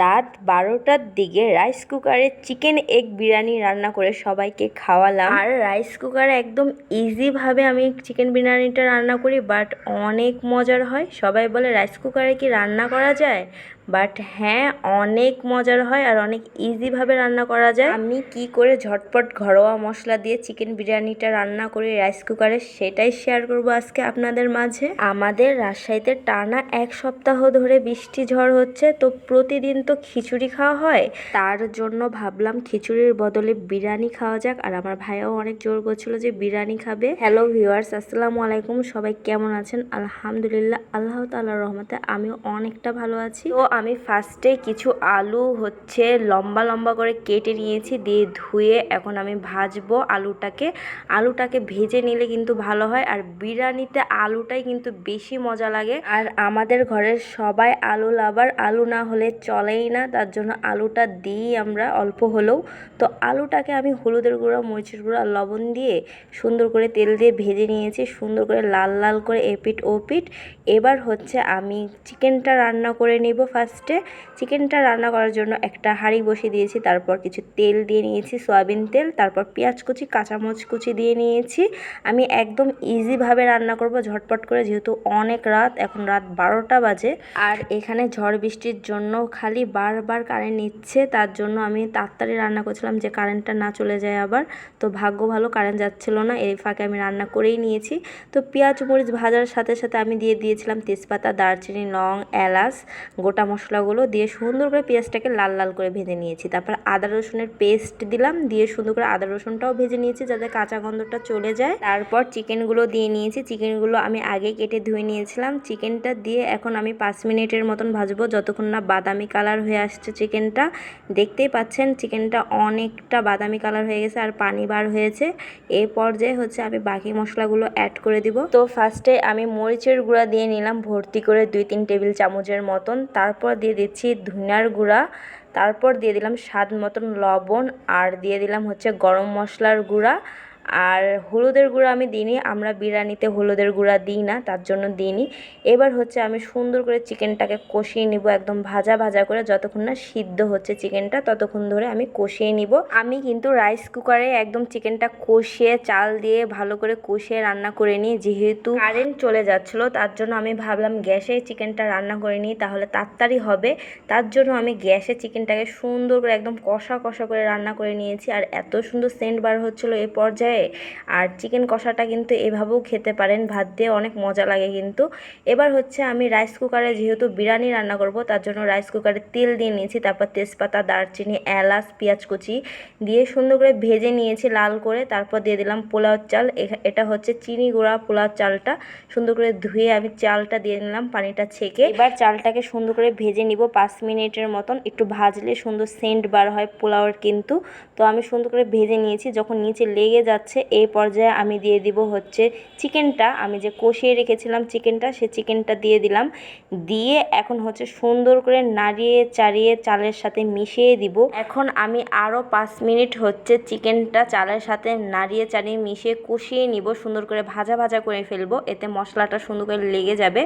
রাত 12টার দিকে রাইস কুকারে চিকেন এগ বিরিয়ানি রান্না করে সবাইকে খাওয়ালাম। আর রাইস কুকারে একদম ইজিভাবে আমি চিকেন বিরিয়ানিটা রান্না করি, বাট অনেক মজার হয়। সবাই বলে রাইস কুকারে কি রান্না করা যায়, বাট হ্যাঁ, অনেক মজার হয় আর অনেক ইজিভাবে রান্না করা যায়। আমি কি করে ঝটপট ঘরোয়া মশলা দিয়ে চিকেন বিরিয়ানিটা রান্না করি রাইস কুকারে, সেটাই শেয়ার করব আজকে আপনাদের মাঝে। আমাদের রাজশাহীতে টানা 1 সপ্তাহ ধরে বৃষ্টি ঝড় হচ্ছে, তো প্রতিদিন তো খিচুড়ি খাওয়া হয়। তার জন্য ভাবলাম খিচুড়ির বদলে বিরিয়ানি খাওয়া যাক। আর আমার ভাইয়াও অনেক জোর করছিল যে বিরিয়ানি খাবে। হ্যালো ভিউয়ার্স, আসসালামু আলাইকুম। সবাই কেমন আছেন? আলহামদুলিল্লাহ, আল্লাহ তাআলার রহমতে আমিও অনেকটা ভালো আছি। তো আমি ফার্স্টে কিছু আলু লম্বা লম্বা করে কেটে নিয়েছি, দিয়ে ধুয়ে এখন আমি ভাজবো আলুটাকে ভেজে নিলে কিন্তু ভালো হয়। আর বিরিয়ানিতে আলুটাই কিন্তু বেশি মজা লাগে। আর আমাদের ঘরের সবাই আলু লাভার, আলু না হলে চলেই না, তার জন্য আলুটা দিই আমরা অল্প হলেও। তো আলুটাকে আমি হলুদের গুঁড়া, মরিচের গুঁড়া, লবণ দিয়ে সুন্দর করে তেল দিয়ে ভেজে নিয়েছি, সুন্দর করে লাল লাল করে এপিট ওপিট। এবার আমি চিকেনটা রান্না করে নিব। ফার্স্টে চিকেনটা রান্না করার জন্য একটা হাঁড়ি বসিয়ে দিয়েছি, তারপর কিছু তেল দিয়ে নিয়েছি, সয়াবিন তেল, তারপর পেঁয়াজ কুচি, কাঁচামরিচ কুচি দিয়ে নিয়েছি। আমি একদম ইজিভাবে রান্না করব ঝটপট করে, যেহেতু অনেক রাত, এখন রাত 12টা বাজে। আর এখানে ঝড় বৃষ্টির জন্য খালি বারবার কারেন্ট নিচ্ছে, তার জন্য আমি তাড়াতাড়ি রান্না করছিলাম যে কারেন্টটা না চলে যায় আবার। তো ভাগ্য ভালো কারেন্ট যাচ্ছিল না, এই ফাঁকে আমি রান্না করেই নিয়েছি। তো পেঁয়াজ মরিচ ভাজার সাথে সাথে আমি দিয়ে দিয়েছিলাম তেজপাতা, দারচিনি, লং, এলাচ, গোটা মশলাগুলো দিয়ে সুন্দর করে পেঁয়াজটাকে লাল লাল করে ভেজে নিয়েছি। তারপর আদা রসুনের পেস্ট দিলাম, দিয়ে সুন্দর করে আদা রসুনটাও ভেজে নিয়েছি যাতে কাঁচা গন্ধটা চলে যায়। তারপর চিকেনগুলো দিয়ে নিয়েছি, চিকেনগুলো আমি আগে কেটে ধুয়ে নিয়েছিলাম। চিকেনটা দিয়ে এখন আমি 5 মিনিটের মতন ভাজবো, যতক্ষণ না বাদামি কালার হয়ে আসছে চিকেনটা। দেখতেই পাচ্ছেন চিকেনটা অনেকটা বাদামি কালার হয়ে গেছে আর পানি বার হয়েছে। এই পর্যায়ে আমি বাকি মশলাগুলো অ্যাড করে দিব। তো ফার্স্টে আমি মরিচের গুঁড়া দিয়ে নিলাম ভর্তি করে 2-3 টেবিল চামচের মতন, তারপর দিয়ে দিচ্ছি ধনিয়ার গুঁড়া, তারপর দিয়ে দিলাম স্বাদ মতন লবণ, আর দিয়ে দিলাম গরম মশলার গুঁড়া। আর হলুদের গুঁড়া আমি দিইনি, আমরা বিরিয়ানিতে হলুদের গুঁড়া দিই না, তার জন্য দিইনি। এবার আমি সুন্দর করে চিকেনটাকে কষিয়ে নিব, একদম ভাজা ভাজা করে, যতক্ষণ না সিদ্ধ হচ্ছে চিকেনটা ততক্ষণ ধরে আমি কষিয়ে নিব। আমি কিন্তু রাইস কুকারে একদম চিকেনটা কষিয়ে চাল দিয়ে ভালো করে কষিয়ে রান্না করে নিই, যেহেতু কারেন্ট চলে যাচ্ছিলো, তার জন্য আমি ভাবলাম গ্যাসে চিকেনটা রান্না করে নিই, তাহলে তাড়াতাড়ি হবে। তার জন্য আমি গ্যাসে চিকেনটাকে সুন্দর করে একদম কষা কষা করে রান্না করে নিয়েছি। আর এত সুন্দর সেন্ট বার হচ্ছিলো এই পর্যায়ে। আর চিকেন কষাটা কিন্তু এভাবেও খেতে পারেন, ভাত দিয়ে অনেক মজা লাগে কিন্তু। এবার আমি রাইস কুকারে যেহেতু বিরিয়ানি রান্না করব, তার জন্য রাইস কুকারে তেল দিয়ে নিয়েছি, তারপর তেজপাতা, দারচিনি, এলাচ, পেঁয়াজ কুচি দিয়ে সুন্দর করে ভেজে নিয়েছি লাল করে। তারপর দিয়ে দিলাম পোলাও চাল, এটা চিনি গুঁড়া পোলাও চালটা। সুন্দর করে ধুয়ে আমি চালটা দিয়ে নিলাম, পানিটা ছেঁকে। এবার চালটাকে সুন্দর করে ভেজে নিব 5 মিনিটের মতন, একটু ভাজলে সুন্দর সেন্ট বার হয় পোলাওয়ের কিন্তু। তো আমি সুন্দর করে ভেজে নিয়েছি, যখন নিচে লেগে যাচ্ছে এই পর্যায়ে আমি দিয়ে দিব চিকেনটা, আমি যে কষিয়ে রেখেছিলাম চিকেনটা, সে চিকেনটা দিয়ে দিলাম। দিয়ে এখন সুন্দর করে নাড়িয়ে চাড়িয়ে চালের সাথে মিশিয়ে দিব। এখন আমি আরও 5 মিনিট চিকেনটা চালের সাথে নাড়িয়ে চাড়িয়ে মিশিয়ে কষিয়ে নিব, সুন্দর করে ভাজা ভাজা করে ফেলবো, এতে মশলাটা সুন্দর করে লেগে যাবে।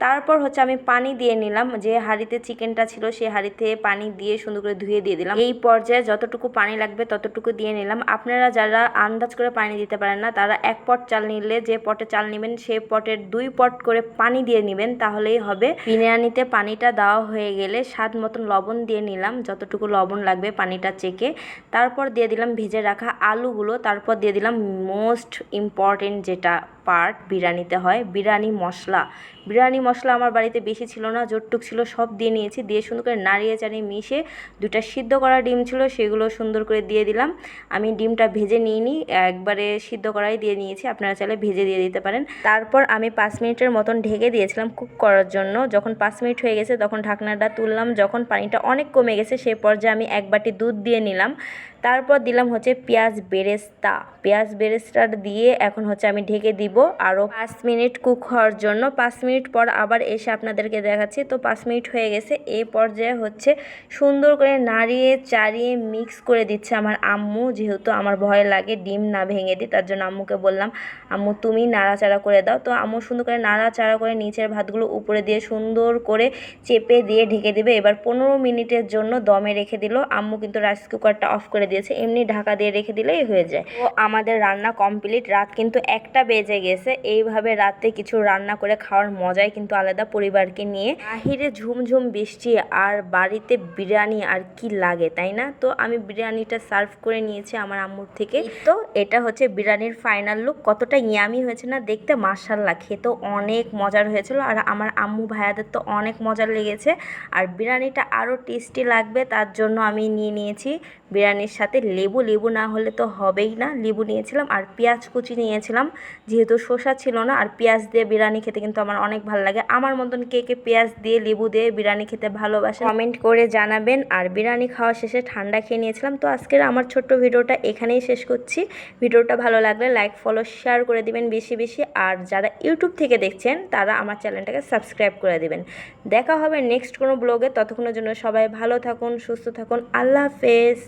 তারপর আমি পানি দিয়ে নিলাম, যে হাঁড়িতে চিকেনটা ছিল সেই হাঁড়িতে পানি দিয়ে সুন্দর করে ধুয়ে দিয়ে দিলাম। এই পর্যায়ে যতটুকু পানি লাগবে ততটুকু দিয়ে নিলাম। আপনারা যারা আন্দাজ করে পানি দিতে পারেন না, তারা 1 পট চাল নিলে যে পটে চাল নেবেন সেই পটের 2 পট করে পানি দিয়ে নেবেন, তাহলেই হবে। বিরিয়ানিতে পানিটা দেওয়া হয়ে গেলে স্বাদ মতন লবণ দিয়ে নিলাম, যতটুকু লবণ লাগবে পানিটা চেকে। তারপর দিয়ে দিলাম ভেজে রাখা আলুগুলো, তারপর দিয়ে দিলাম মোস্ট ইম্পর্টেন্ট যেটা পার্ট বিরিয়ানিতে হয়, বিরিয়ানি মশলা আমার বাড়িতে বেশি ছিল না, যতটুক ছিল সব দিয়ে নিয়েছি। দিয়ে সুন্দর করে নাড়িয়ে চাড়িয়ে মিশে 2টা সিদ্ধ করা ডিম ছিল, সেগুলো সুন্দর করে দিয়ে দিলাম। আমি ডিমটা ভেজে নিইনি, একবারে সিদ্ধ করাই দিয়ে নিয়েছি, আপনারা চাইলে ভেজে দিয়ে দিতে পারেন। তারপর আমি 5 মিনিটের মতন ঢেকে দিয়েছিলাম কুক করার জন্য। যখন 5 মিনিট হয়ে গেছে তখন ঢাকনাটা তুললাম, যখন পানিটা অনেক কমে গেছে সেই পর্যায়ে আমি 1 বাটি দুধ দিয়ে নিলাম। তারপর দিলাম হচ্ছে পেঁয়াজ বেরেস্তা দিয়ে এখন হচ্ছে আমি ঢেকে দিব আরও 5 মিনিট কুক হওয়ার জন্য। 5 মিনিট পর আবার এসে আপনাদেরকে দেখাচ্ছি। তো 5 মিনিট হয়ে গেছে। এই পর্যায়ে হচ্ছে সুন্দর করে নাড়িয়ে চাড়িয়ে মিক্স করে দিচ্ছে আমার আম্মু, যেহেতু আমার ভয় লাগে ডিম না ভেঙে দিই, তার জন্য আম্মুকে বললাম আম্মু তুমি নাড়াচাড়া করে দাও। তো আম্মু সুন্দর করে নাড়াচাড়া করে নিচের ভাতগুলো উপরে দিয়ে সুন্দর করে চেপে দিয়ে ঢেকে দিবে। এবার 15 মিনিটের জন্য দমে রেখে দিল। আম্মু কিন্তু রাইস কুকারটা অফ করে দিয়েছে, এমনি ঢাকা দিয়ে রেখে দিলেই হয়ে যায়। তো আমাদের রান্না কমপ্লিট। রাত কিন্তু 1টা বেজে গেছে। এইভাবে রাতে কিছু রান্না করে খাওয়ার মজাই কিন্তু আলাদা পরিবারকে নিয়ে। বাহিরে ঝুমঝুম বৃষ্টি আর বাড়িতে বিরিয়ানি আর কি লাগে, তাই না? তো আমি বিরিয়ানিটা সার্ভ করে নিয়েছি আমার আম্মুর থেকে। তো এটা হচ্ছে বিরিয়ানির ফাইনাল লুক। কতটা ইয়ামি হয়েছে না দেখতে, মাশাআল্লাহ। খেতেও অনেক মজার হয়েছিল আর আমার আম্মু ভাইয়াদের তো অনেক মজার লেগেছে। আর বিরিয়ানিটা আরও টেস্টি লাগবে তার জন্য আমি নিয়ে নিয়েছি বিরিয়ানির সাথে লেবু না হলে তো হবেই না, লেবু নিয়েছিলাম আর পেঁয়াজ কুচি নিয়েছিলাম, যেহেতু শসা ছিল না। আর পেঁয়াজ দিয়ে বিরিয়ানি খেতে কিন্তু আমার অনেক ভালো লাগে। আমার মতন কে কে পেঁয়াজ দিয়ে লেবু দিয়ে বিরিয়ানি খেতে ভালোবাসে কমেন্ট করে জানাবেন। আর বিরিয়ানি খাওয়া শেষে ঠান্ডা খেয়ে নিয়েছিলাম। তো আজকের আমার ছোট্ট ভিডিওটা এখানেই শেষ করছি। ভিডিওটা ভালো লাগলে লাইক ফলো শেয়ার করে দিবেন বেশি বেশি। আর যারা ইউটিউব থেকে দেখছেন তারা আমার চ্যানেলটাকে সাবস্ক্রাইব করে দিবেন। দেখা হবে নেক্সট কোনো ব্লগে। ততক্ষণের জন্য সবাই ভালো থাকুন, সুস্থ থাকুন। আল্লাহ হাফেজ।